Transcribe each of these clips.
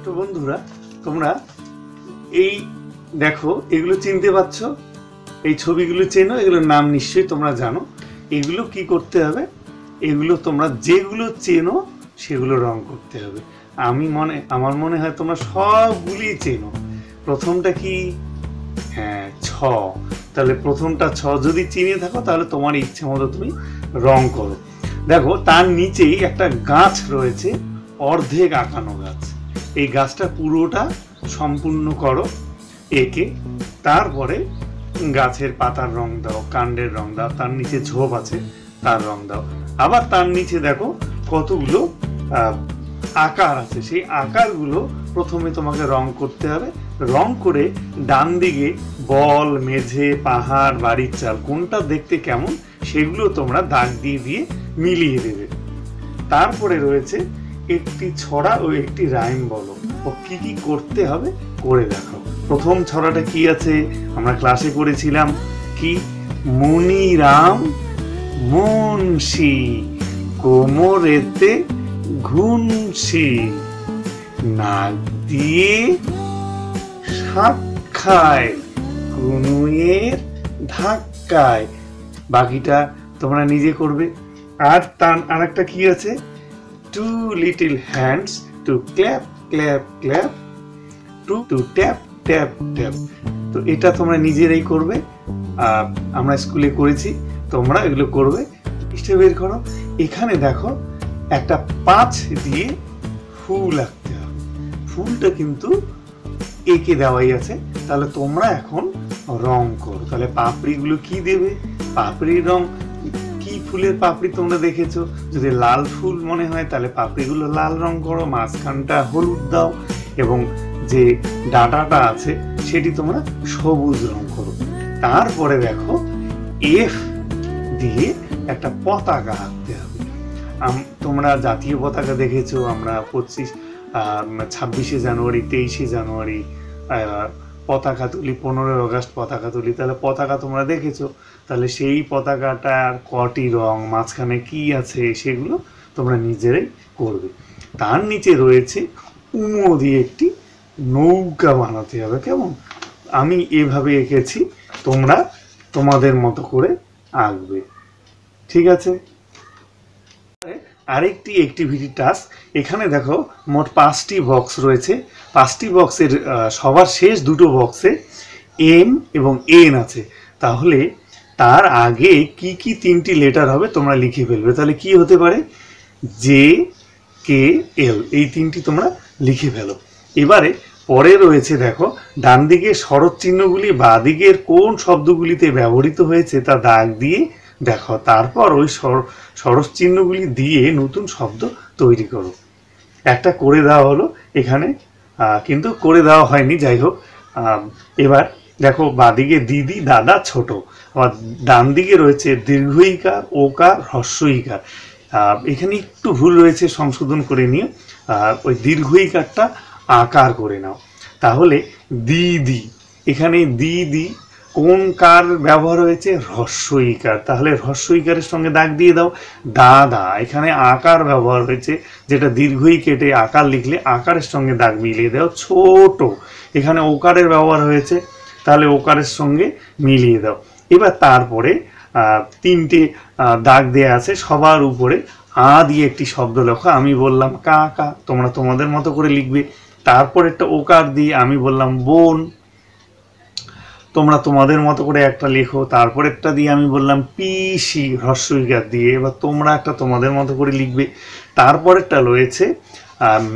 ছোট বন্ধুরা, তোমরা এই দেখো, এগুলো চিনতে পারছো? এই ছবিগুলো চেনো? এগুলোর নাম নিশ্চয়ই তোমরা জানো। এগুলো কি করতে হবে? এগুলো তোমরা যেগুলো চেনো সেগুলো রং করতে হবে। আমার মনে হয় তোমরা সবগুলি চেনো। প্রথমটা কি? হ্যাঁ, ছ। তাহলে প্রথমটা ছ যদি চিনে থাকো তাহলে তোমার ইচ্ছে মতো তুমি রং করো। দেখো, তার নিচেই একটা গাছ রয়েছে, অর্ধেক আঁকানো গাছ। এই গাছটা পুরোটা সম্পূর্ণ করো এঁকে। তারপরে গাছের পাতার রং দাও, কাণ্ডের রং দাও, তার নিচে ঝোপ আছে তার রং দাও। আবার তার নিচে দেখো কতগুলো আকার আছে, সেই আকারগুলো প্রথমে তোমাকে রং করতে হবে। রং করে ডান দিকে বল, মেঝে, পাহাড়, বাড়ির চাল কোনটা দেখতে কেমন সেগুলো তোমরা দাগ দিয়ে দিয়ে মিলিয়ে দেবে। তারপরে রয়েছে একটি ছড়া ও একটি রাইম বলো, ও কি কি করতে হবে করে দেখো। প্রথম ছড়াটা কি আছে? আমরা ক্লাসে করেছিলাম কি? মনিরাম মুন্সি কোমরেতে ঘুনসি, নাক দিয়ে শাক খায় কুনুয়ের ধাক্কায়। বাকিটা তোমরা নিজে করবে। আর তার আরেকটা কি আছে? Two little hands to clap clap clap, two tap tap tap. তো এটা তোমরা নিজেরাই করবে। আমরা স্কুলে করেছি, তোমরা এগুলো করবে। স্টেপ বের করো। এখানে দেখো একটা 5 দিয়ে ফুল আঁকতে হবে। ফুলটা কিন্তু এঁকে দেওয়াই আছে। তাহলে তোমরা এখন রং করো। তাহলে পাপড়িগুলো কি দেবে? পাপড়ির রং কি? ফুলের পাপড়ি তোমরা দেখেছো। যদি লাল ফুল মনে হয় তাহলে পাপড়িগুলো লাল রং করো, মাঝখানটা হলুদ দাও, এবং যে ডাঁটাটা আছে সেটি তোমরা সবুজ রং করো। তারপরে দেখো এফ দিয়ে একটা পতাকা আঁকতে হবে। তোমরা জাতীয় পতাকা দেখেছো, আমরা 26শে জানুয়ারি, 23শে জানুয়ারি পতাকা তুলি, 15ই আগস্ট পতাকা তুলি। তাহলে পতাকা তোমরা দেখেছো। তাহলে সেই পতাকাটার কটি রং, মাঝখানে কি আছে সেগুলো তোমরা নিজেরাই করবে। তার নিচে রয়েছে উমো দিয়ে একটি নৌকা বানাতে হবে। কেমন? আমি এভাবে এঁকেছি, তোমরা তোমাদের মতো করে আঁকবে। ঠিক আছে? আরেকটি অ্যাক্টিভিটি টাস্ক। এখানে দেখো মোট 5টি বক্স রয়েছে। 5টি বক্সের সবার শেষ দুটো বক্সে এম এবং এন আছে। তাহলে তার আগে কি কি 3টি লেটার হবে তোমরা লিখে ফেলবে। তাহলে কি হতে পারে? জে, কে, এল, এই 3টি তোমরা লিখে ফেলো। এবারে পরে রয়েছে দেখো ডান দিকে শরৎ চিহ্নগুলি বাঁ দিকের কোন শব্দগুলিতে ব্যবহৃত হয়েছে তা দাগ দিয়ে দেখো। তারপর ওই সরস চিহ্নগুলি দিয়ে নতুন শব্দ তৈরি করো। একটা করে দেওয়া হলো এখানে, কিন্তু করে দেওয়া হয়নি। যাই হোক, এবার দেখো বাঁদিকে দিদি, দাদা, ছোট। আবার ডান দিকে রয়েছে দীর্ঘ ইকার, ওকার, হ্রস্ব ইকার। এখানে একটু ভুল রয়েছে, সংশোধন করে নিও। ওই দীর্ঘ ইকারটা আকার করে নাও। তাহলে দিদি, এখানে দিদি কোন কার ব্যবহার হয়েছে? হ্রস্ব ইকার। তাহলে হ্রস্ব ইকারের সঙ্গে দাগ দিয়ে দাও। দাদা, এখানে আকার ব্যবহার হয়েছে, যেটা দীর্ঘই কেটে আকার লিখলে আকারের সঙ্গে দাগ মিলিয়ে দাও। ছোট, এখানে ওকারের ব্যবহার হয়েছে, তাহলে ওকারের সঙ্গে মিলিয়ে দাও। এবার তারপরে 3টে দাগ দেয়া আছে, সবার উপরে আ দিয়ে একটি শব্দ লেখো। আমি বললাম কাকা, তোমরা তোমাদের মতো করে লিখবে। তারপর একটা ওকার দিয়ে আমি বললাম বোন, তোমরা তোমাদের মতো করে একটা লেখো। তারপর একটা দিয়ে আমি বললাম পিসি, হ্রস্ব ইকার দিয়ে। এবার তোমরা একটা তোমাদের মতো করে লিখবে। তারপরেরটা রয়েছে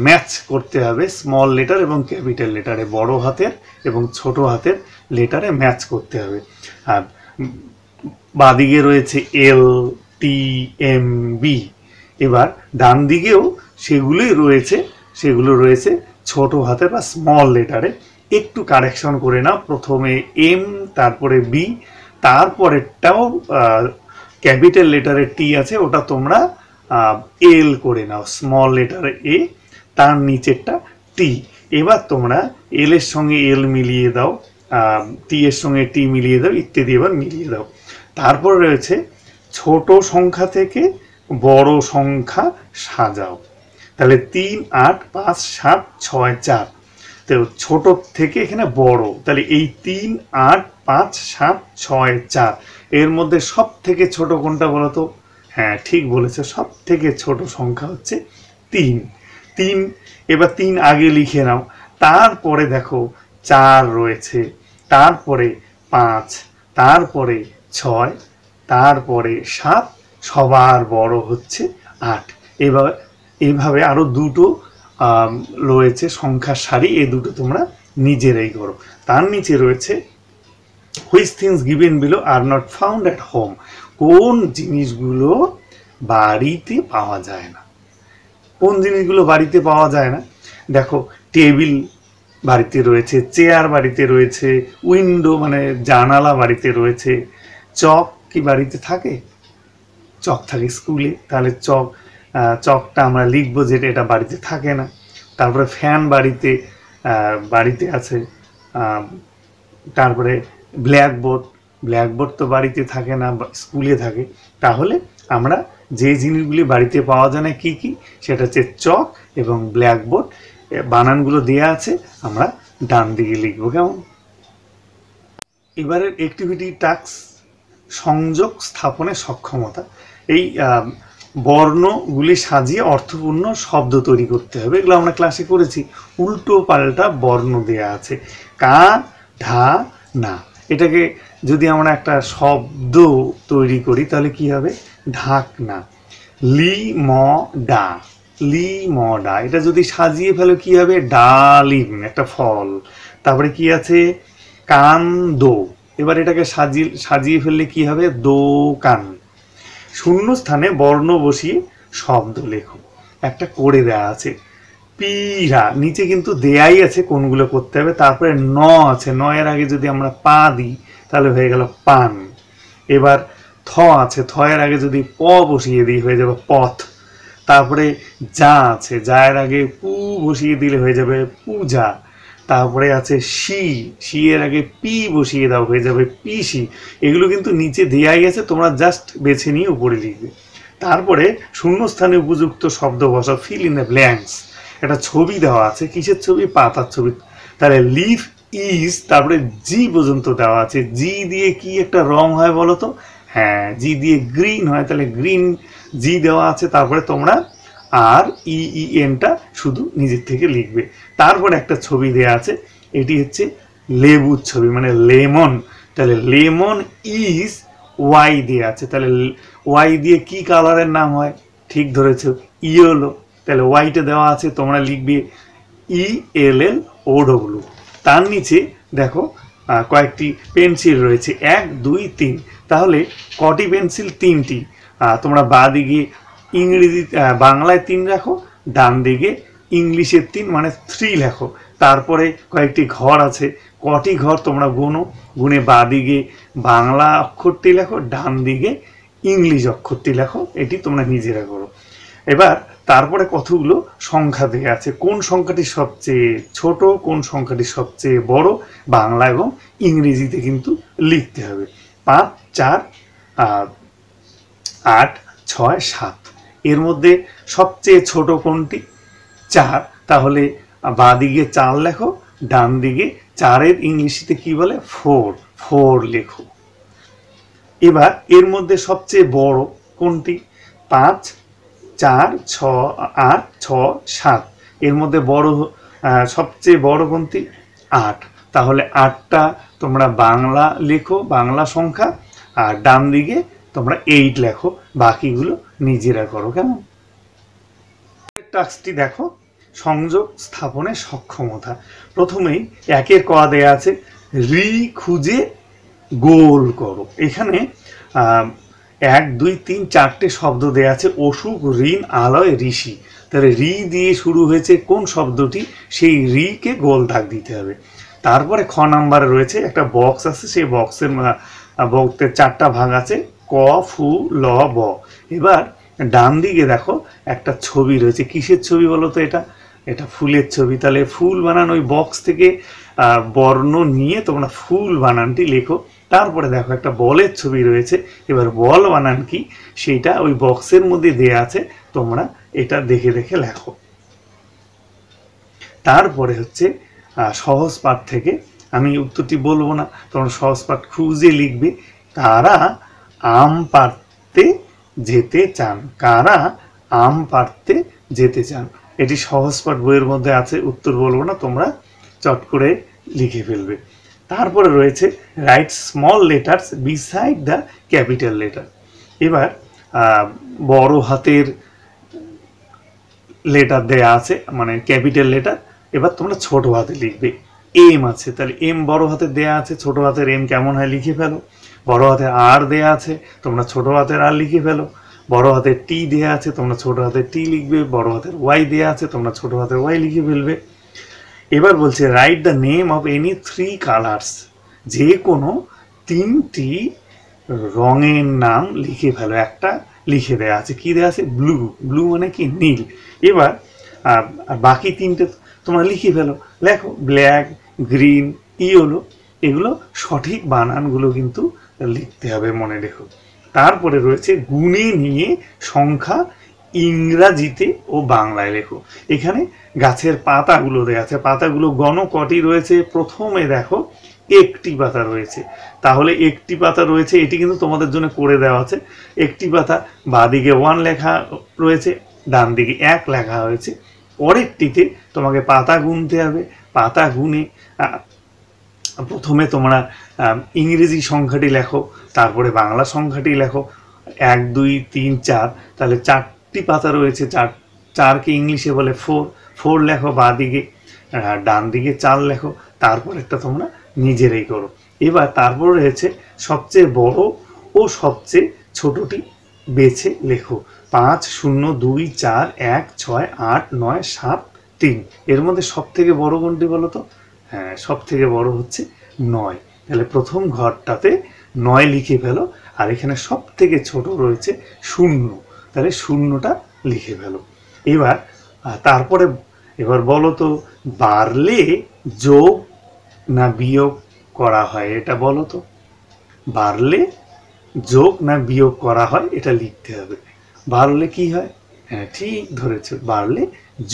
ম্যাচ করতে হবে, স্মল লেটার এবং ক্যাপিটাল লেটারে, বড় হাতের এবং ছোট হাতের লেটারে ম্যাচ করতে হবে। আর বাঁদিকে রয়েছে এল, টি, এম, বি। এবার ডান দিকেও সেগুলো রয়েছে ছোট হাতের বা স্মল লেটারে। একটু কারেকশন করে নাও। প্রথমে এম, তারপরে বি, তারপরেরটাও ক্যাপিটাল লেটারে টি আছে, ওটা তোমরা এল করে নাও, স্মল লেটারে এ, তার নিচেরটা টি। এবার তোমরা এল এর সঙ্গে এল মিলিয়ে দাও, টি এর সঙ্গে টি মিলিয়ে দাও, ইত্যাদি এবার মিলিয়ে দাও। তারপর রয়েছে ছোট সংখ্যা থেকে বড় সংখ্যা সাজাও। তাহলে 3, 8, 5, 7, 6, 4। তো ছোট থেকে এখানে বড়, তাহলে এই 3, 8, 5, 7, 6, 4 এর মধ্যে সব থেকে ছোট কোনটা বলো তো? হ্যাঁ ঠিক বলেছে, সব থেকে ছোট সংখ্যা হচ্ছে 3। 3, এবার 3 আগে লিখে নাও, তারপরে দেখো 4 রয়েছে, তারপরে 5, তারপরে 6, তারপরে 7, সবার বড় হচ্ছে 8। এইভাবে আরো দুটো রয়েছে সংখ্যার সারি, এই দুটো তোমরা নিজেরাই করো। তার নিচে রয়েছে which things given below are not found at home, কোন জিনিসগুলো বাড়িতে পাওয়া যায় না। কোন জিনিসগুলো বাড়িতে পাওয়া যায় না? দেখো টেবিল বাড়িতে রয়েছে, চেয়ার বাড়িতে রয়েছে, উইন্ডো মানে জানালা বাড়িতে রয়েছে। চক কি বাড়িতে থাকে? চক থাকে স্কুলে, তাহলে চকটা আমরা লিখবো যেটা, এটা বাড়িতে থাকে না। তারপরে ফ্যান বাড়িতে আছে। তারপরে ব্ল্যাকবোর্ড তো বাড়িতে থাকে না, স্কুলে থাকে। তাহলে আমরা যে জিনিসগুলি বাড়িতে পাওয়া যায় না কি কি, সেটা হচ্ছে চক এবং ব্ল্যাকবোর্ড। বানানগুলো দেয়া আছে, আমরা ডান দিকে লিখবো। কেমন? এবারের অ্যাক্টিভিটি টাস্ক সংযোগ স্থাপনের সক্ষমতা। এই বর্ণগুলি সাজিয়ে অর্থপূর্ণ শব্দ তৈরি করতে হবে। এগুলো আমরা ক্লাসে করেছি। উল্টো পাল্টা বর্ণ দেয়া আছে, কা, ঢা, না। এটাকে যদি আমরা একটা শব্দ তৈরি করি তাহলে কি হবে? ঢাকনা। লি ম ডা, লি ম ডা। এটা যদি সাজিয়ে ফেলো কি হবে? ডালিম, একটা ফল। তারপরে কি আছে? কান্দো। এবার এটাকে সাজিয়ে ফেললে কি হবে? দোকান। শূন্য স্থানে বর্ণ বসিয়ে শব্দ লেখো। একটা করে দেয়া আছে পীড়া, নিচে কিন্তু দেয়াই আছে কোনগুলো করতে হবে। তারপরে ন আছে, ন এর আগে যদি আমরা পা দিই তাহলে হয়ে গেল পান। এবার থ আছে, থ এর আগে যদি প বসিয়ে দিই হয়ে যাবে পথ। তারপরে যা আছে, যা এর আগে পু বসিয়ে দিলে হয়ে যাবে পূজা। তারপরে আছে শি এর আগে পি বসিয়ে দাও হয়ে যাবে পিসি। এগুলো কিন্তু নিচে দেয়াই আছে, তোমরা জাস্ট বেছে নিয়ে উপরে লিখবে। তারপরে শূন্যস্থানে উপযুক্ত শব্দ বসাও, ফিল ইন দ্য ব্ল্যাঙ্কস। একটা ছবি দেওয়া আছে, কিসের ছবি? পাতার ছবি। তাহলে লিভ ইজ, তারপরে জি পর্যন্ত দেওয়া আছে। জি দিয়ে কি একটা রং হয় বলো তো? হ্যাঁ, জি দিয়ে গ্রিন হয়, তাহলে গ্রিন জি দেওয়া আছে। তারপরে তোমরা আর এনটা শুধু নিজের থেকে লিখবে। তারপরে একটা ছবি দেওয়া আছে, এটি হচ্ছে লেবুর ছবি মানে লেমন। তাহলে লেমন ইজ ওয়াই দেওয়া আছে, তাহলে ওয়াই দিয়ে কি কালারের নাম হয়? ঠিক ধরেছো, ইয়েলো। তাহলে ওয়াইটা দেওয়া আছে, তোমরা লিখবে ELLOW। তার নিচে দেখো কয়েকটি পেন্সিল রয়েছে, 1, 2, 3। তাহলে কটি পেন্সিল? 3টি। তোমরা বাঁ দিকে বাংলায় 3 রাখো, ডান দিকে ইংলিশের 3 মানে 3 লেখো। তারপরে কয়েকটি ঘর আছে, কটি ঘর তোমরা গুনে বাঁ দিকে বাংলা অক্ষরটি লেখো, ডান দিকে ইংলিশ অক্ষরটি লেখো। এটি তোমরা নিজেরা করো। এবার তারপরে কতগুলো সংখ্যা দেওয়া আছে, কোন সংখ্যাটি সবচেয়ে ছোট, কোন সংখ্যাটি সবচেয়ে বড়, বাংলা এবং ইংরেজিতে কিন্তু লিখতে হবে। 5, 4, 8, 6, 7। এর মধ্যে সবচেয়ে ছোট কোনটি? 4। তাহলে বাঁ দিকে 4 লেখো, ডান দিকে 4-এর ইংলিশে কি বলে? 4 লেখো। এবার এর মধ্যে সবচেয়ে বড় কোনটি? 5, 4, 6, 8, 6, 7। এর মধ্যে সবচেয়ে বড় কোনটি? 8। তাহলে 8টা তোমরা বাংলা লেখো, বাংলা সংখ্যা, আর ডান দিকে তোমরা 8 লেখো। বাকিগুলো নিজেরা করো। কেমন? টাস্কটি দেখো, সংযোগ স্থাপনের সক্ষমতা। প্রথমেই 1-এর ক দেয়া আছে, রি খুঁজে গোল করো। এখানে 1, 2, 3, 4টে শব্দ দেয়া আছে, অসুখ, ঋণ, আলয়, ঋষি। তাহলে রি দিয়ে শুরু হয়েছে কোন শব্দটি, সেই রিকে গোল দাগ দিতে হবে। তারপরে খ নাম্বারে রয়েছে একটা বক্স আছে, সেই বক্সের 4টা ভাগ আছে, ক, ফু, ল, ব। এবার ডান দিকে দেখো একটা ছবি রয়েছে, কিসের ছবি বলো তো? এটা ফুলের ছবি। তাহলে ফুল বানান, ওই বক্স থেকে বর্ণ নিয়ে তোমরা ফুল বানানটি লেখো। তারপরে দেখো একটা বলের ছবি রয়েছে, এবার বল বানান কি সেইটা ওই বক্সের মধ্যে দেয়া আছে, তোমরা এটা দেখে দেখে লেখো। তারপরে হচ্ছে সহজ পাঠ থেকে, আমি উত্তরটি বলবো না, তোমরা সহজ পাঠ খুঁজে লিখবে। কারা আম পাড়তে যেতে চান, কারা আম পাড়তে যেতে চান। এটি সহজ পাঠ বইয়ের মধ্যে আছে, উত্তর বলবো না, তোমরা চট করে লিখে ফেলবে। তারপরে রয়েছে right small letters beside the capital letter. এবার বড় হাতের লেটার দেয়া আছে, মানে ক্যাপিটাল লেটার। এবার তোমরা ছোট হাতে লিখবে। এম আছে, তাহলে এম বড় হাতের দেয়া আছে, ছোট হাতের এম কেমন হয় লিখে ফেলো। বড় হাতের আর দেয়া আছে, তোমরা ছোট হাতের আর লিখে ফেলো। বড় হাতের টি দেয়া আছে, তোমরা ছোট হাতের টি লিখবে। বড় হাতের ওয়াই দেয়া আছে, তোমরা ছোট হাতের ওয়াই লিখে ফেলবে। এবার বলছে write the name of any 3 colours, যে কোনো 3টি রঙের নাম লিখে ফেলো। একটা লিখে দেওয়া আছে, কি দেওয়া আছে, ব্লু। ব্লু মানে কি, নীল। এবার বাকি 3টে তোমরা লিখে ফেলো, লেখো ব্ল্যাক, গ্রিন, ইয়েলো। এগুলো সঠিক বানানগুলো কিন্তু লিখতে হবে, মনে রেখো। তারপরে রয়েছে গুণে নিয়ে সংখ্যা ইংরাজিতে ও বাংলায় লেখো। এখানে গাছের পাতাগুলো দেওয়া আছে, পাতাগুলো গণ কটি রয়েছে, প্রথমে দেখো একটি পাতা রয়েছে। তাহলে একটি পাতা রয়েছে, এটি কিন্তু তোমাদের জন্য করে দেওয়া আছে। একটি পাতা, বাঁদিকে 1 লেখা রয়েছে, ডান দিকে 1 লেখা হয়েছে। পরেরটিতে তোমাকে পাতা গুনতে হবে। পাতা গুনে প্রথমে তোমরা ইংরেজি সংখ্যাটি লেখো, তারপরে বাংলা সংখ্যাটি লেখো। 1 2 3 4, তাহলে 4টি পাতা রয়েছে, 4কে ইংলিশে বলে 4। 4 লেখো বাঁদিকে, ডান দিকে 4 লেখো। তারপরেরটা তোমরা নিজেরাই করো। এবার তারপর রয়েছে সবচেয়ে বড় ও সবচেয়ে ছোটটি বেছে লেখো। 5 0 2 4 1 6 8 9 7 3। এর মধ্যে সব থেকে বড় কোনটি বলো তো? হ্যাঁ, সব থেকে বড় হচ্ছে 9। তাহলে প্রথম ঘরটাতে 9 লিখে ফেলো। আর এখানে সব থেকে ছোট রয়েছে 0, তাহলে 0টা লিখে ফেলো। এবার তারপরে এবার বলো তো, বাড়লে যোগ না বিয়োগ করা হয়, এটা বলো তো। বাড়লে যোগ না বিয়োগ করা হয়, এটা লিখতে হবে। বাড়লে কি হয়? হ্যাঁ, ঠিক ধরেছো, বাড়লে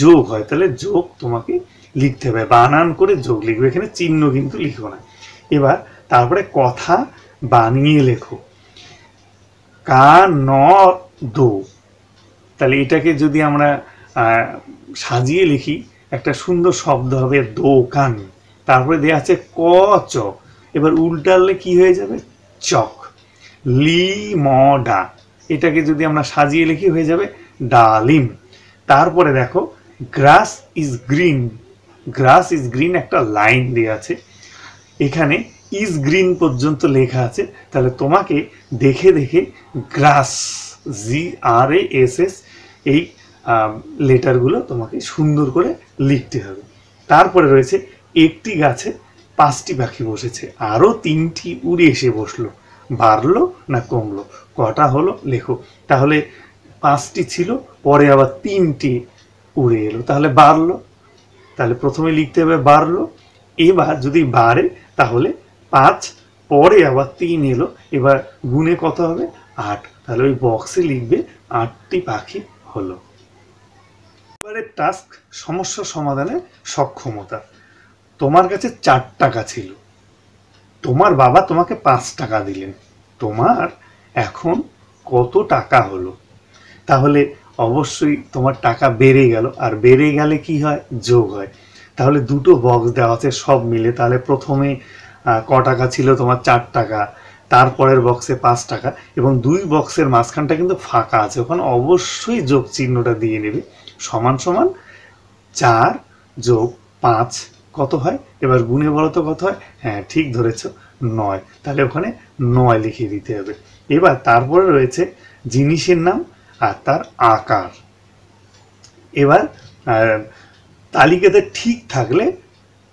যোগ হয়। তাহলে যোগ তোমাকে লিখতে হবে, বানান করে যোগ লিখবে, এখানে চিহ্ন কিন্তু লিখো না। এবার তারপরে কথা বানিয়ে লেখো। কা ন দো, তাহলে এটাকে যদি আমরা সাজিয়ে লিখি, একটা সুন্দর শব্দ হবে দোকান। তারপরে দেওয়া আছে ক চ, এবার উল্টালে কি হয়ে যাবে, চক। লি ম ডা, এটাকে যদি আমরা সাজিয়ে লিখি হয়ে যাবে ডালিম। তারপরে দেখো গ্রাস is green, glass is green একটা লাইন দেওয়া আছে, এখানে ইজ গ্রিন পর্যন্ত লেখা আছে। তাহলে তোমাকে দেখে দেখে গ্রাস, GRASS, এই লেটারগুলো তোমাকে সুন্দর করে লিখতে হবে। তারপরে রয়েছে একটি গাছে 5টি পাখি বসেছে, আরও 3টি উড়ে এসে বসলো, বাড়লো না কমলো, কটা হলো লেখো। তাহলে 5টি ছিল, পরে আবার 3টি উড়ে এলো, তাহলে বাড়লো। তাহলে প্রথমে লিখতে হবে বাড়লো। এবার যদি বাড়ে তাহলে 5, পরে আবার 3 এলো, এবার গুণে কত হবে, 8। তাহলে ওই বক্সে লিখবে 8টি পাখি হলো। এবারে টাস্ক, সমস্যা সমাধানের সক্ষমতা। তোমার কাছে 4 টাকা ছিল, তোমার বাবা তোমাকে 5 টাকা দিলেন, তোমার এখন কত টাকা হলো? তাহলে অবশ্যই তোমার টাকা বেড়ে গেল, আর বেড়ে গেলে কি হয়, যোগ হয়। তাহলে দুটো বক্স দেওয়া আছে সব মিলে। তাহলে প্রথমে ক টাকা ছিল তোমার, 4 টাকা, তারপরের বক্সে 5 টাকা, এবং 2 বক্সের মাঝখানটা কিন্তু ফাঁকা আছে, ওখানে অবশ্যই যোগ চিহ্নটা দিয়ে নেবে। সমান সমান 4 যোগ 5 কত হয়? এবার গুণে বলো তো কত হয়? হ্যাঁ, ঠিক ধরেছো, 9। তাহলে ওখানে 9 লিখে দিতে হবে। এবার তারপরে রয়েছে জিনিসের নাম আর তার আকার। এবার তালিকাতে ঠিক থাকলে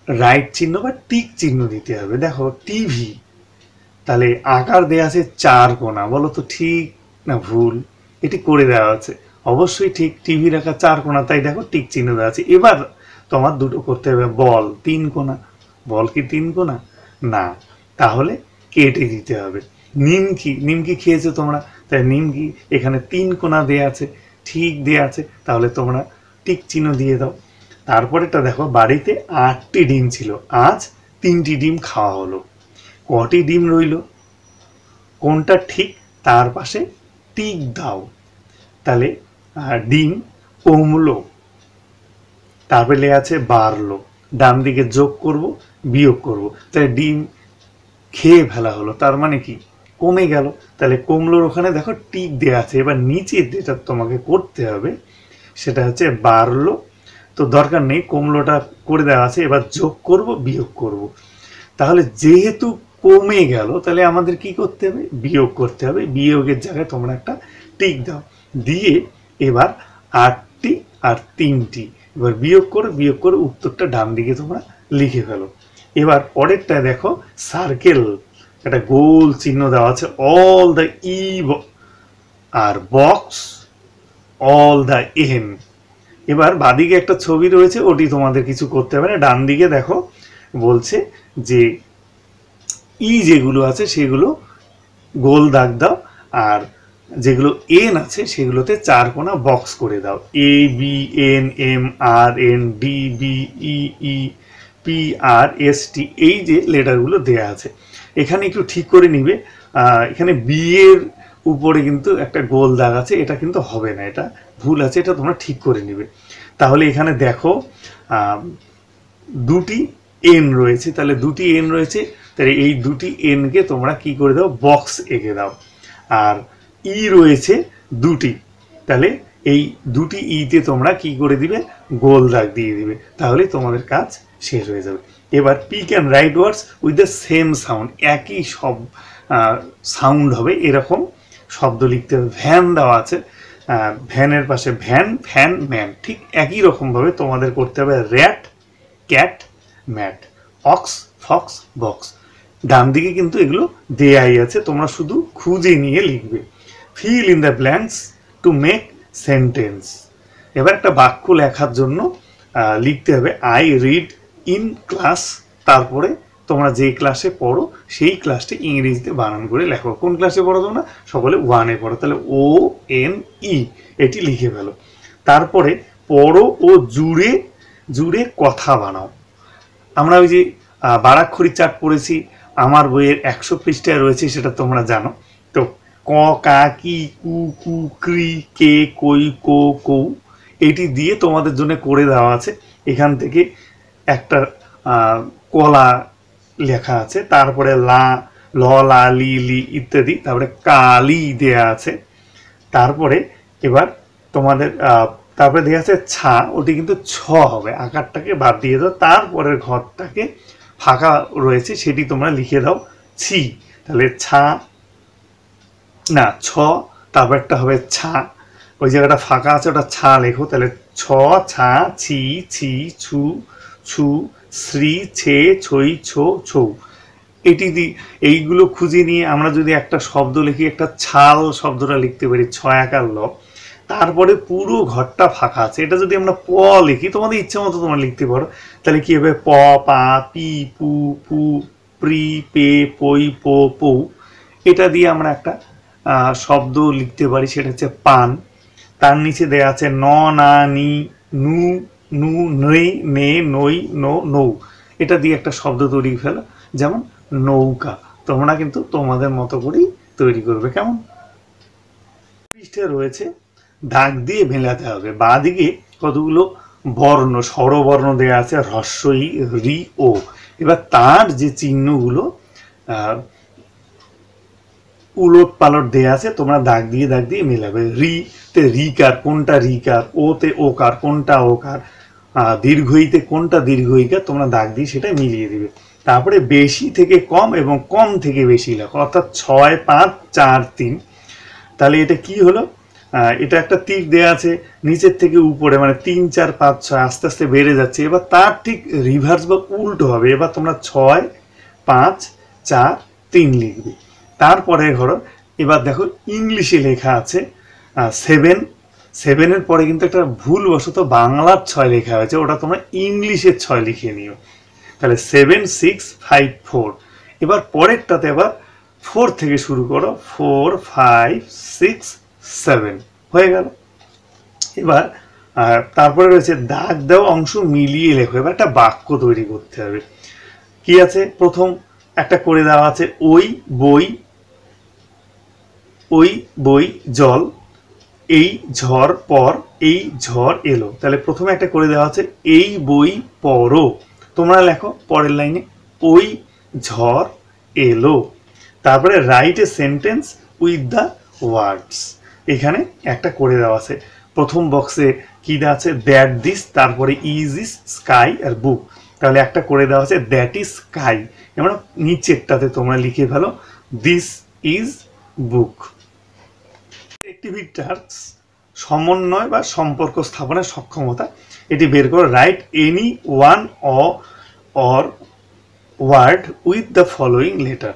রাইট চিহ্ন বা টিক চিহ্ন দিতে হবে। দেখো টিভি, তাহলে আকার দেওয়া আছে 4 কোণা, বলো তো ঠিক না ভুল? এটি করে দেওয়া আছে, অবশ্যই ঠিক, টিভির আকার 4 কোণা, তাই দেখো টিক চিহ্ন দেওয়া আছে। এবার তোমার দুটো করতে হবে, বল 3 কোণা, বল কি 3 কোণা? না, তাহলে কেটে দিতে হবে। নিমকি, নিমকি খেয়েছো তোমরা, তাই নিমকি এখানে 3 কোণা দেওয়া আছে, ঠিক দেওয়া আছে, তাহলে তোমরা টিক চিহ্ন দিয়ে দাও। তারপরেটা দেখো, বাড়িতে 8টি ডিম ছিল, আজ 3টি ডিম খাওয়া হলো। কটি ডিম রইল? কোনটা ঠিক তার পাশে টিক দাও। তাহলে ডিম কমলো, তারপরে লেখা আছে বাড়লো, ডান দিকে যোগ করব বিয়োগ করব। তাহলে ডিম খেয়ে ফেলা হলো, তার মানে কি কমে গেল। তাহলে কমলোর ওখানে দেখো টিক দেওয়া আছে। এবার নিচে যেটা তোমাকে করতে হবে সেটা হচ্ছে বাড়লো, তো দরকার নেই, কমলোটা করে দেওয়া আছে। এবার যোগ করব বিয়োগ করব। তাহলে যেহেতু কমে গেল তাহলে আমাদের কি করতে হবে? বিয়োগ করতে হবে। বিয়োগের জায়গায় তোমরা একটা টিক দাও, দিয়ে এবার 8টি আর 3টি, এবার বিয়োগ করে উত্তরটা ডান দিকে তোমরা লিখে ফেলো। এবার পরেরটা দেখো, সার্কেল, একটা গোল চিহ্ন দেওয়া আছে, all the E R box all the N. এবার বাদিকে একটা ছবি রয়েছে, ওটি তোমাদের কিছু করতে হবে না। ডান দিকে দেখো বলছে যে ই যেগুলো আছে সেগুলো গোল দাগ দাও, আর যেগুলো এন আছে সেগুলোতে 4 কোণা বক্স করে দাও। A B N M R N D B E E P R S T, এই যে লেটারগুলো দেয়া আছে এখানে একটু ঠিক করে নিবে। এখানে বি এর উপরে কিন্তু একটা গোল দাগ আছে, এটা কিন্তু হবে না, এটা ভুল আছে, এটা তোমরা ঠিক করে নিবে। তাহলে এখানে দেখো 2টি এন রয়েছে, তাহলে 2টি এন রয়েছে, তাহলে এই 2টি এনকে তোমরা কি করে দাও? বক্স এঁকে দাও। আর ই রয়েছে 2টি, তাহলে এই 2টি ইতে তোমরা কি করে দিবে? গোল দাগ দিয়ে দিবে, তাহলে তোমাদের কাজ শেষ হয়ে যাবে। এবার pick and write words with the same sound, একই সব সাউন্ড হবে এরকম শব্দ লিখতে হবে। ভ্যান দেওয়া আছে, ভ্যানের পাশে ভ্যান, ফ্যান, ম্যান, ঠিক একই রকমভাবে তোমাদের করতে হবে। Rat, cat, mat, ox, fox, box. ডান দিকে কিন্তু এগুলো দেয়াই আছে, তোমরা শুধু খুঁজে নিয়ে লিখবে। Fill in the blanks to make sentence. এবার একটা বাক্য লেখার জন্য লিখতে হবে আই রিড ইন ক্লাস, তারপরে তোমরা যে ক্লাসে পড়ো সেই ক্লাসটি ইংরেজিতে বানান করে লেখো। কোন ক্লাসে পড়ো তোমরা? সকলে 1-এ পড়ো, তাহলে ও এন ই এটি লিখে ফেলো। তারপরে পড়ো ও জুড়ে জুড়ে কথা বানাও। আমরা ওই যে বারাক্ষরী চার্ট পড়েছি, আমার বইয়ের 100 পৃষ্ঠায় রয়েছে, সেটা তোমরা জানো। তো ক, কা, কি, কু, কু, ক্রি, কে, কই, কো, কৌ, এটি দিয়ে তোমাদের জন্য করে দেওয়া আছে। এখান থেকে একটা কলা লেখা আছে, তারপরে লা, ল, লা, লি, লি ইত্যাদি, তারপরে কালি দেয়া আছে। তারপরে এবার তোমাদের তারপরে দেওয়া আছে ছা, ওটি কিন্তু ছ হবে, আকারটাকে বাদ দিয়ে দাও। তারপরের ঘরটাকে ফাঁকা রয়েছে সেটি তোমরা লিখে দাও ছি, তাহলে ছা না ছ, তারপর একটা হবে ছা, ওই জায়গাটা ফাঁকা আছে ওটা ছা লেখো, তাহলে ছ, ছা, ছি, ছি, ছু, ছু, শ্রী, ছে, ছই, ছো, ছৌ। এটি এইগুলো খুঁজে নিয়ে আমরা যদি একটা শব্দ লিখি, একটা ছাল শব্দটা লিখতে পারি, ছ আকার ল, তারপরে পুরো ঘরটা ফাঁকা আছে, এটা যদি আমরা প লিখি, তোমাদের ইচ্ছা মতো তোমরা লিখতে পারো, তাহলে কি হবে? প, পা, পি, পু, পু, প্রি, পে, পই, পো, পৌ। এটা দিয়ে আমরা একটা শব্দ লিখতে পারি, সেটা হচ্ছে পান। তার নিচে দেয়া আছে ন, না, নি, নু, নু, নই, নে, নই, নো, নৌ। এটা দিয়ে একটা শব্দ তৈরি ফেলো, যেমন নৌকা। তোমরা কিন্তু তোমাদের মতো করেই তৈরি করবে। কেমন? পৃষ্ঠে রয়েছে, দাগ দিয়ে মেলাতে হবে। বাঁদিকে কতগুলো বর্ণ, স্বরবর্ণ দেওয়া আছে, হ্রস্ব ই, রি, ও। এবার তার যে চিহ্নগুলো উলট পালট দেয়া আছে, তোমরা দাগ দিয়ে মেলাবে। রি তে রিকার, কোনটা রিকার? ওতে ওকার, কোনটা ওকার? দীর্ঘইতে কোনটা দীর্ঘইকার? তোমরা দাগ দিয়ে সেটা মিলিয়ে দিবে। তারপরে বেশি থেকে কম এবং কম থেকে বেশি লেখো, অর্থাৎ 6, 5, 4, 3। তাহলে এটা কি হলো? এটা একটা তীর দেয়া আছে নিচের থেকে উপরে, মানে 3, 4, 5, 6 আস্তে আস্তে বেড়ে যাচ্ছে। এবার তার ঠিক রিভার্স বা উল্টো হবে। এবার তোমরা 6, 5, 4, 3 লিখবে। তারপরে ধরো এবার দেখো ইংলিশে লেখা আছে 7, 7-এর পরে কিন্তু একটা ভুলবশত বাংলার 6 লেখা হয়েছে, ওটা তোমরা ইংলিশের 6 লিখে নিও। তাহলে 7, 6, 5, 4। এবার পরেরটাতে আবার 4 থেকে শুরু করো, 4, 5, 6, 7 হয়ে গেল। এবার আর তারপরে রয়েছে দাগ দেওয়া অংশ মিলিয়ে লেখো। এবার একটা বাক্য তৈরি করতে হবে। কি আছে, প্রথম একটা করে দেওয়া আছে ওই বই জল, এই ঝড় পর এই ঝড় এলো। তাহলে প্রথমে একটা করে দেওয়া আছে এই বই পড়ো, তোমরা লেখো পরের লাইনে ওই ঝড় এলো। তারপরে write a sentence with the words, এখানে একটা করে দেওয়া আছে। প্রথম বক্সে কি দেওয়া আছে দ্যাট দিস, তারপরে ইজ স্কাই আর বুক। তাহলে একটা করে দেওয়া আছে দ্যাট ইজ স্কাই, এবার নিচেরটাতে তোমরা লিখে ফেলো this is book. Activity task সমন্বয় বা সম্পর্ক স্থাপনের সক্ষমতা, এটি বের করো। Write any one or word with the following letter.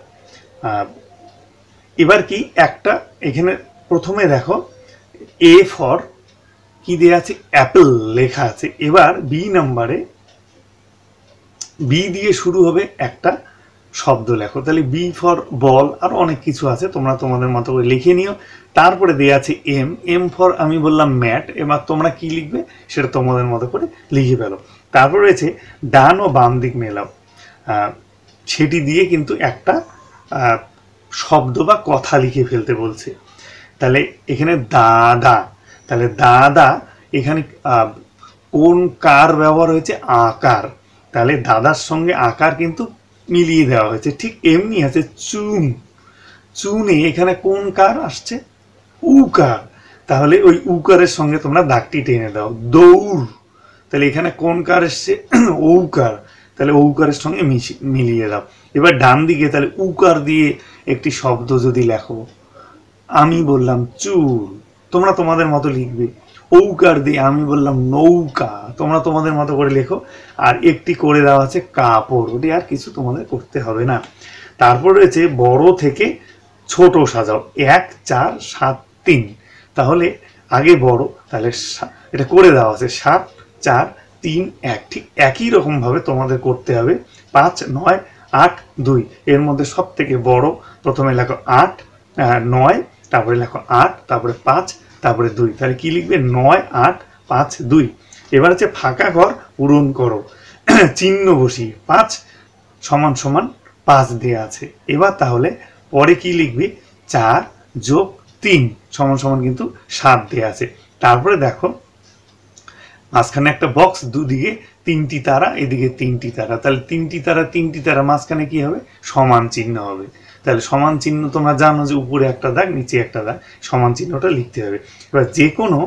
এবার কি একটা এখানে প্রথমে দেখো এ ফর কি দেওয়া আছে অ্যাপেল লেখা আছে। এবার বি নাম্বারে বি দিয়ে শুরু হবে একটা শব্দ লেখো। তাহলে বি ফর বল, আর অনেক কিছু আছে, তোমরা তোমাদের মতো করে লিখে নিও। তারপরে দেওয়া আছে এম ফর আমি বললাম ম্যাট। এবার তোমরা কি লিখবে সেটা তোমাদের মতো করে লিখে ফেলো। তারপর রয়েছে ডান ও বাম দিক মেলাও, সেটি দিয়ে কিন্তু একটা শব্দ বা কথা লিখে ফেলতে বলছে। তাহলে এখানে দাদা, তাহলে দাদা এখানে কোন কার ব্যবহার হয়েছে আকার, তাহলে দাদার সঙ্গে আকার কিন্তু মিলিয়ে দেওয়া হয়েছে। ঠিক এমনি আছে চুন, চুনে এখানে কোন কার আসছে উকার, তাহলে ওই উকারের সঙ্গে তোমরা দাগটি টেনে দাও। দৌড়, তাহলে এখানে কোন কার এসছে ঔকার, তাহলে ঔকারের সঙ্গে মিলিয়ে দাও। এবার ডান দিকে তাহলে উকার দিয়ে একটি শব্দ যদি লেখো, আমি বললাম চুল, তোমরা তোমাদের মতো লিখবে। ঔকার দিয়ে আমি বললাম নৌকা, তোমরা তোমাদের মতো করে লেখো। আর একটি করে দেওয়া আছে কাপড়, ওটি আর কিছু তোমাদের করতে হবে না। তারপর রয়েছে বড় থেকে ছোট সাজাও 1 4 7 3, তাহলে আগে বড়, তাহলে এটা করে দেওয়া আছে 7 4 3 1, ঠিক একই রকমভাবে তোমাদের করতে হবে। 5 9 8 2, এর মধ্যে সব থেকে বড় প্রথমে লেখো 8 9, তারপরে লেখো 8, তারপরে 5, তারপরে 2, তাহলে কি লিখবে 9 8 5 2। এবার হচ্ছে ফাঁকা ঘর পূরণ করো, চিহ্ন বসিয়ে 5 সমান সমান 5 দেওয়া আছে। এবার তাহলে পরে কি লিখবি 4 যোগ 3 সমান সমান কিন্তু 7 দেওয়া আছে। তারপরে দেখো মাঝখানে একটা বক্স, দুদিকে 3টি তারা, এদিকে 3টি তারা, তাহলে 3টি তারা মাঝখানে কি হবে সমান চিহ্ন হবে। তাহলে সমান চিহ্ন তোমরা জানো যে উপরে একটা দাগ নিচে একটা দাগ, সমান চিহ্নটা লিখতে হবে। এবার যে কোনো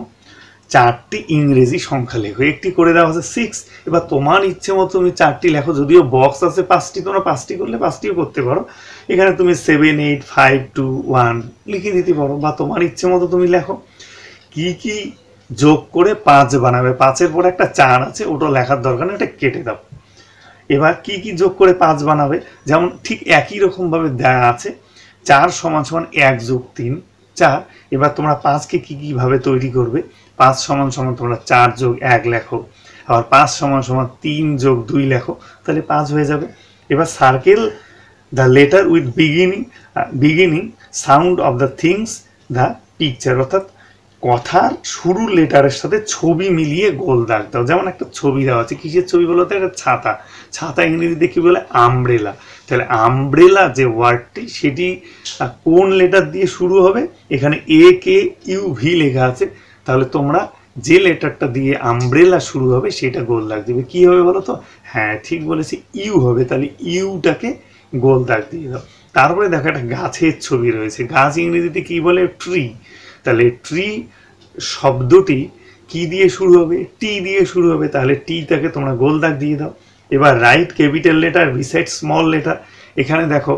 4টি ইংরেজি সংখ্যা লেখো, একটি করে দেওয়া হচ্ছে 6। এবার তোমার ইচ্ছে মতো তুমি 4টি লেখো, যদিও বক্স আছে 5টি, তোমরা 5টি করলে 5টিও করতে পারো। এখানে তুমি 7 8 5 2 1 লিখে দিতে পারো, বা তোমার ইচ্ছে মতো তুমি লেখো। কি কি যোগ করে 5 বানাবে, 5-এর পরে একটা 4 আছে, ওটা লেখার দরকার নেই, ওটা কেটে দাও। এবার কি কি যোগ করে 5 বানাবে, যেমন ঠিক একই রকমভাবে দেওয়া আছে 4 সমান সমান 1 যোগ 3 4। এবার তোমরা 5কে কীভাবে তৈরি করবে, 5 সমান সমান তোমরা 4 যোগ 1 লেখো, আবার 5 সমান সমান 3 যোগ 2 লেখো, তাহলে 5 হয়ে যাবে। এবার circle the letter with beginning sound of the things the picture, অর্থাৎ কথার শুরুর লেটারের সাথে ছবি মিলিয়ে গোল দাগ দাও। যেমন একটা ছবি দেওয়া আছে, কিসের ছবি বলো তো, একটা ছাতা, ছাতা ইংরেজিতে কি বলে আমব্রেলা। তাহলে আমব্রেলা যে ওয়ার্ডটি সেটি কোন লেটার দিয়ে শুরু হবে, এখানে AKUV লেখা আছে, তাহলে তোমরা যে লেটারটা দিয়ে আমব্রেলা শুরু হবে সেটা গোল দাগ দিবে। কি হবে বলো তো, হ্যাঁ ঠিক বলেছি ইউ হবে, তাহলে ইউটাকে গোল দাগ দিয়ে দাও। তারপরে দেখো একটা গাছের ছবি রয়েছে, গাছ ইংরেজিতে কি বলে ট্রি, তাহলে ট্রি শব্দটি কি দিয়ে শুরু হবে, টি দিয়ে শুরু হবে, তাহলে টিটাকে তোমরা গোল দাগ দিয়ে দাও। এবার right capital letter beside small letter, এখানে দেখো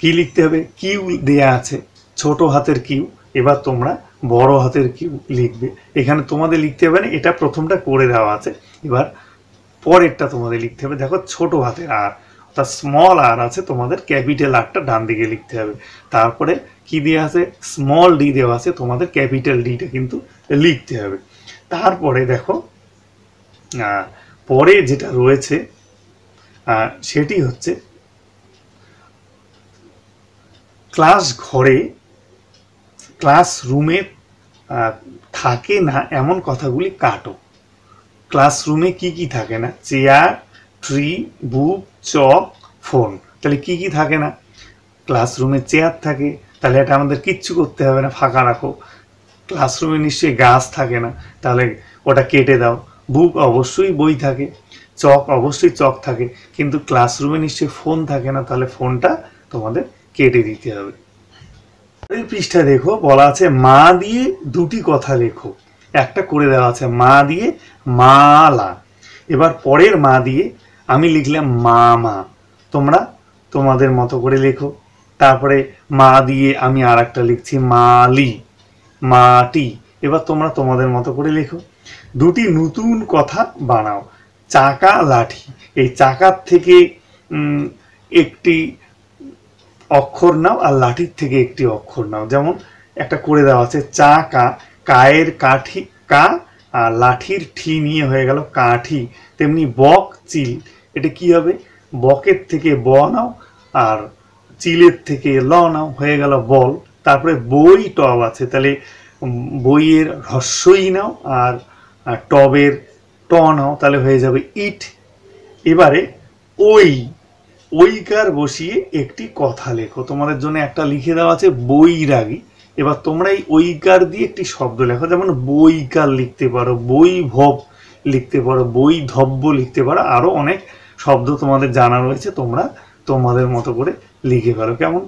কি লিখতে হবে, কিউ দেয়া আছে ছোট হাতের কিউ, এবার তোমরা বড় হাতের কিউ লিখবে। এখানে তোমাদের লিখতে হবে না, এটা প্রথমটা করে দেওয়া আছে, এবার পরেরটা তোমাদের লিখতে হবে। দেখো ছোট হাতের আর, অর্থাৎ স্মল আর আছে, তোমাদের ক্যাপিটাল আরটা ডান দিকে লিখতে হবে। তারপরে কি দেওয়া আছে, স্মল ডি দেওয়া আছে, তোমাদের ক্যাপিটাল ডিটা কিন্তু লিখতে হবে। তারপরে দেখো পরে যেটা রয়েছে সেটি হচ্ছে ক্লাসরুমে থাকে না এমন কথাগুলি কাটো। ক্লাসরুমে কি কি থাকে না? চেয়ার, ট্রি, বুক, চক, ফোন। তাহলে কি কি থাকে না? ক্লাসরুমে চেয়ার থাকে, তাহলে এটা আমাদের কিচ্ছু করতে হবে না, ফাঁকা রাখো। ক্লাসরুমে নিশ্চয়ই গাছ থাকে না, তাহলে ওটা কেটে দাও। বুক অবশ্যই বই থাকে, চক অবশ্যই চক থাকে, কিন্তু ক্লাসরুমে নিশ্চয়ই ফোন থাকে না, তাহলে ফোনটা তোমাদের কেটে দিতে হবে। এই পৃষ্ঠা দেখো, বলা আছে মা দিয়ে দুটি কথা লেখো। একটা করে দেওয়া আছে মা দিয়ে মালা। এবার পরের মা দিয়ে আমি লিখলাম মামা, তোমরা তোমাদের মতো করে লেখো। তারপরে মা দিয়ে আমি আর একটা লিখছি মালি, মাটি। এবার তোমরা তোমাদের মতো করে লেখো। দুটি নতুন কথা বানাও। চাকা, লাঠি। এই চাকার থেকে একটি অক্ষর নাও আর লাঠির থেকে একটি অক্ষর নাও। যেমন একটা করে দেওয়া আছে চাকা, কায়ের কাঠি কা, আর লাঠির ঠি নিয়ে হয়ে গেল কাঠি। তেমনি বক, চিল, এটা কি হবে? বকের থেকে ব নাও আর চিলের থেকে ল নাও, হয়ে গেল বল। তারপরে বই, টব আছে, তাহলে বইয়ের হ্রস্বই নাও আর টবের ট নাও, তাহলে হয়ে যাবে ইট। এবারে ওই, ওইকার বসিয়ে একটি কথা লেখো। তোমাদের জন্য একটা লিখে দেওয়া আছে বৈরাগী। এবার তোমরা এই ওইকার দিয়ে একটি শব্দ লেখো। যেমন বৈকার লিখতে পারো, বৈভব লিখতে পারো, বৈধব্য লিখতে পারো, আরো অনেক শব্দ তোমাদের জানা রয়েছে, তোমরা তোমাদের মতো করে লিখে পারো। কেমন?